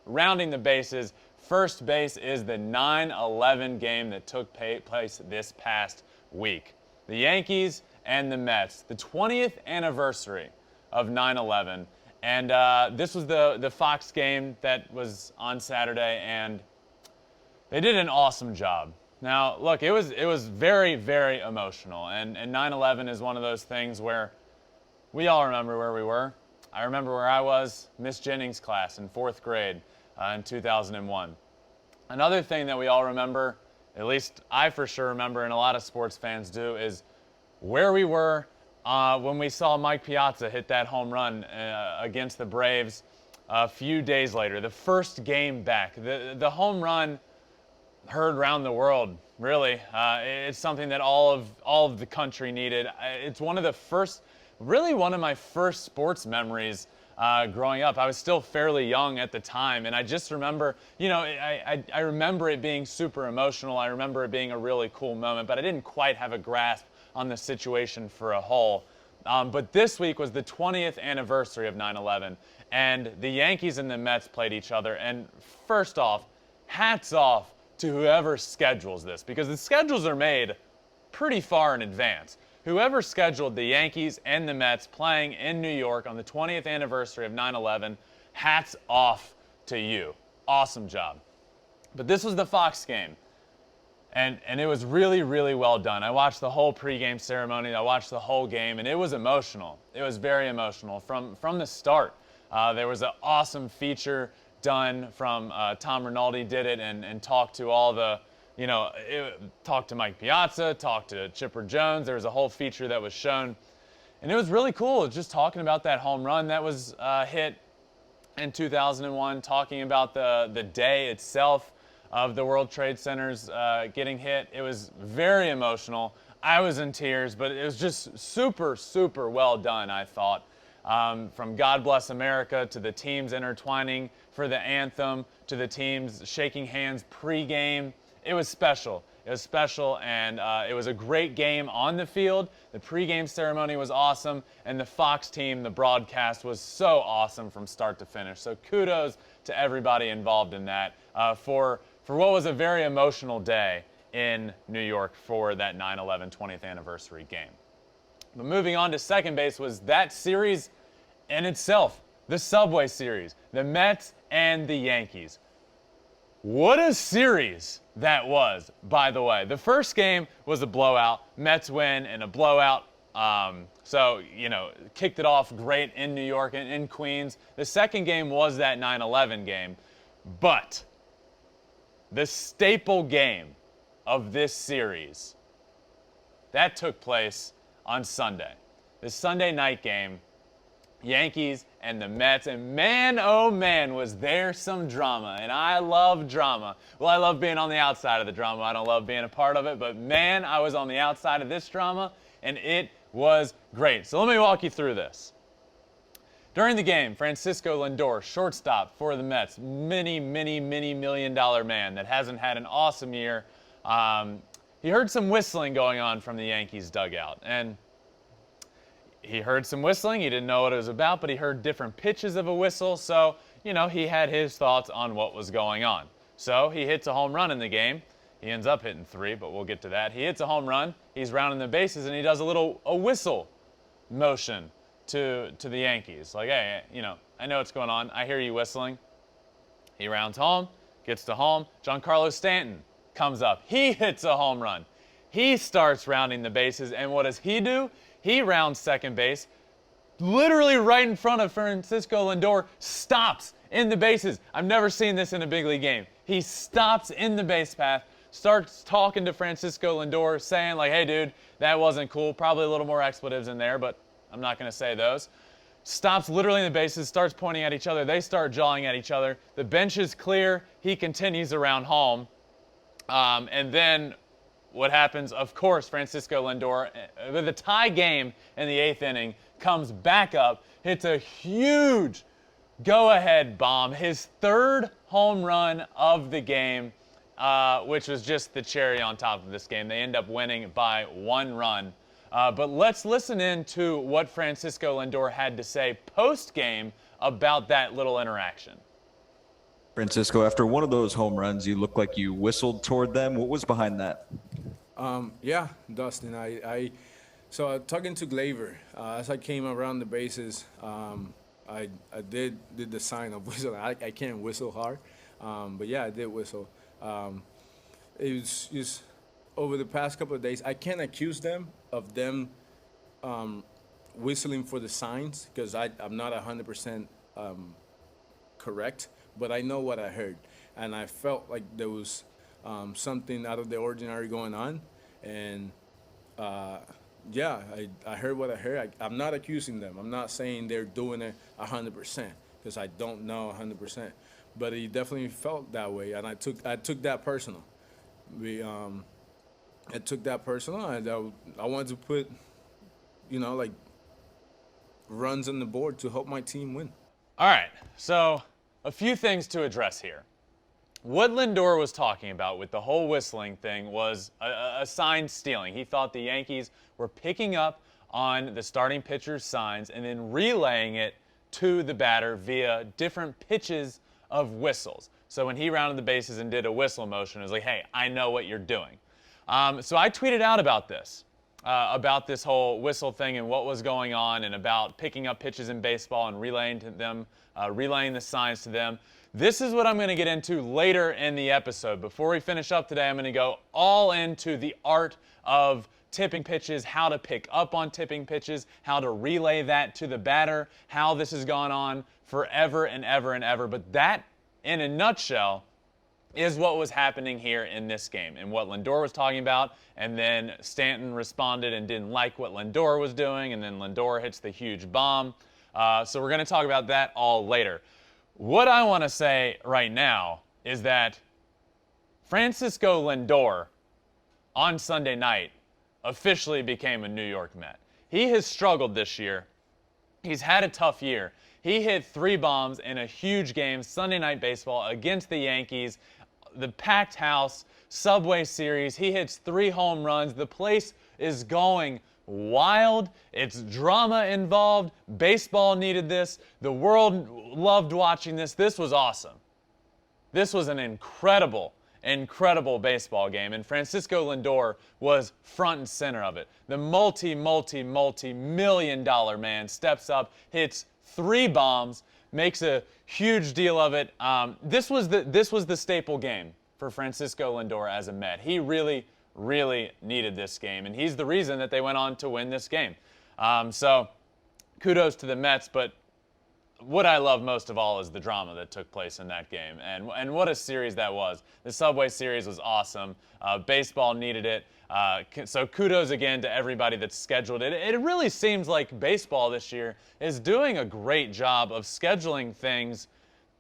rounding the bases, first base is the 9/11 game that took place this past week. The Yankees and the Mets, the 20th anniversary of 9/11. And this was the Fox game that was on Saturday, and they did an awesome job. Now, look, it was very, very emotional, and 9/11 is one of those things where we all remember where we were. I remember where I was, Miss Jennings' class in 4th grade in 2001. Another thing that we all remember, at least I for sure remember and a lot of sports fans do, is where we were when we saw Mike Piazza hit that home run against the Braves a few days later, the first game back. The home run heard around the world, really. It's something that all of the country needed. It's one of the first, really one of my first sports memories growing up. I was still fairly young at the time, and I just remember, I remember it being super emotional. I remember it being a really cool moment, but I didn't quite have a grasp on the situation for a whole. But this week was the 20th anniversary of 9/11, and the Yankees and the Mets played each other. And first off, hats off to whoever schedules this, because the schedules are made pretty far in advance. Whoever scheduled the Yankees and the Mets playing in New York on the 20th anniversary of 9/11, hats off to you. Awesome job. But this was the Fox game, and it was really, really well done. I watched the whole pregame ceremony. I watched the whole game, and it was emotional. It was very emotional from the start. There was an awesome feature done from Tom Rinaldi did it and talked to all the, talked to Mike Piazza, talked to Chipper Jones. There was a whole feature that was shown, and it was really cool just talking about that home run that was hit in 2001, talking about the day itself of the World Trade Centers getting hit. It was very emotional. I was in tears, but it was just super, super well done, I thought. From God Bless America to the teams intertwining for the anthem to the teams shaking hands pregame. It was special. It was special, and it was a great game on the field. The pregame ceremony was awesome, and the Fox team, the broadcast, was so awesome from start to finish. So kudos to everybody involved in that for what was a very emotional day in New York for that 9/11 20th anniversary game. But moving on to second base was that series in itself, the Subway Series, the Mets and the Yankees. What a series that was, by the way. The first game was a blowout. Mets win in a blowout. So, kicked it off great in New York and in Queens. The second game was that 9/11 game. But the staple game of this series, that took place on Sunday. The Sunday night game, Yankees and the Mets, and man, oh man, was there some drama, and I love drama. Well, I love being on the outside of the drama. I don't love being a part of it, but man, I was on the outside of this drama, and it was great. So let me walk you through this. During the game, Francisco Lindor, shortstop for the Mets, many million-dollar man that hasn't had an awesome year. He heard some whistling going on from the Yankees dugout, and he heard some whistling. He didn't know what it was about, but he heard different pitches of a whistle, so, he had his thoughts on what was going on. So he hits a home run in the game. He ends up hitting 3, but we'll get to that. He hits a home run. He's rounding the bases, and he does a whistle motion to the Yankees. Like, hey, I know what's going on. I hear you whistling. He rounds home, gets to home. Giancarlo Stanton comes up. He hits a home run. He starts rounding the bases, and what does he do? He rounds second base, literally right in front of Francisco Lindor, stops in the bases. I've never seen this in a big league game. He stops in the base path, starts talking to Francisco Lindor, saying like, hey dude, that wasn't cool. Probably a little more expletives in there, but I'm not going to say those. Stops literally in the bases, starts pointing at each other. They start jawing at each other. The bench is clear. He continues around home. And then what happens, of course, Francisco Lindor, with a tie game in the 8th inning, comes back up, hits a huge go-ahead bomb, his 3rd home run of the game, which was just the cherry on top of this game. They end up winning by 1 run. But let's listen in to what Francisco Lindor had to say post-game about that little interaction. Francisco, after one of those home runs, you looked like you whistled toward them. What was behind that? Yeah, Dustin. So talking to Glaver, as I came around the bases, I did the sign of whistle. I can't whistle hard, but yeah, I did whistle. It was just over the past couple of days. I can't accuse them of them whistling for the signs because I'm not 100% correct, but I know what I heard, and I felt like there was something out of the ordinary going on, and yeah, I heard what I heard. I'm not accusing them. I'm not saying they're doing it 100% because I don't know 100%, but it definitely felt that way, and I took that personal. I took that personal, and I wanted to put, like runs on the board to help my team win. All right, so a few things to address here. What Lindor was talking about with the whole whistling thing was a sign stealing. He thought the Yankees were picking up on the starting pitcher's signs and then relaying it to the batter via different pitches of whistles. So when he rounded the bases and did a whistle motion, it was like, hey, I know what you're doing. So I tweeted out about this whole whistle thing and what was going on and about picking up pitches in baseball and relaying to them, relaying the signs to them. This is what I'm going to get into later in the episode. Before we finish up today, I'm going to go all into the art of tipping pitches, how to pick up on tipping pitches, how to relay that to the batter, how this has gone on forever and ever and ever. But that, in a nutshell, is what was happening here in this game and what Lindor was talking about. And then Stanton responded and didn't like what Lindor was doing, and then Lindor hits the huge bomb. So we're going to talk about that all later. What I want to say right now is that Francisco Lindor on Sunday night officially became a New York Met. He has struggled this year. He's had a tough year. He hit 3 bombs in a huge game, Sunday Night Baseball, against the Yankees, the packed house, Subway Series. He hits 3 home runs. The place is going wild. It's drama involved. Baseball needed this. The world loved watching this. This was awesome. This was an incredible baseball game, and Francisco Lindor was front and center of it. The multi-million-dollar man steps up, hits 3 bombs, makes a huge deal of it. This was the staple game for Francisco Lindor as a Met. He really needed this game, and he's the reason that they went on to win this game. So kudos to the Mets, but what I love most of all is the drama that took place in that game, and what a series that was. The Subway Series was awesome. Baseball needed it. So kudos again to everybody that's scheduled it. It really seems like baseball this year is doing a great job of scheduling things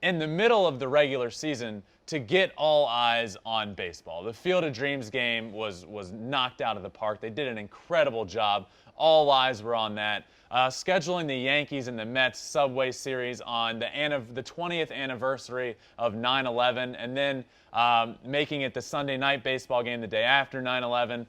in the middle of the regular season to get all eyes on baseball. The Field of Dreams game was knocked out of the park. They did an incredible job. All eyes were on that. Scheduling the Yankees and the Mets Subway Series on the 20th anniversary of 9/11, and then making it the Sunday night baseball game the day after 9/11.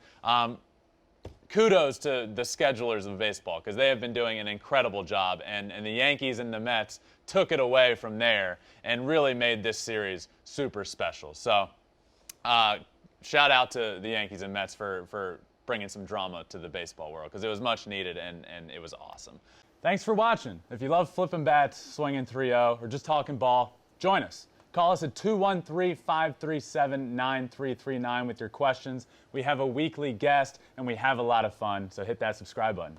Kudos to the schedulers of baseball because they have been doing an incredible job, and the Yankees and the Mets took it away from there and really made this series super special. So shout out to the Yankees and Mets for bringing some drama to the baseball world because it was much needed and it was awesome. Thanks for watching. If you love Flippin Bats, swinging 3-0, or just talking ball, join us. Call us at 213-537-9339 with your questions. We have a weekly guest, and we have a lot of fun, so hit that subscribe button.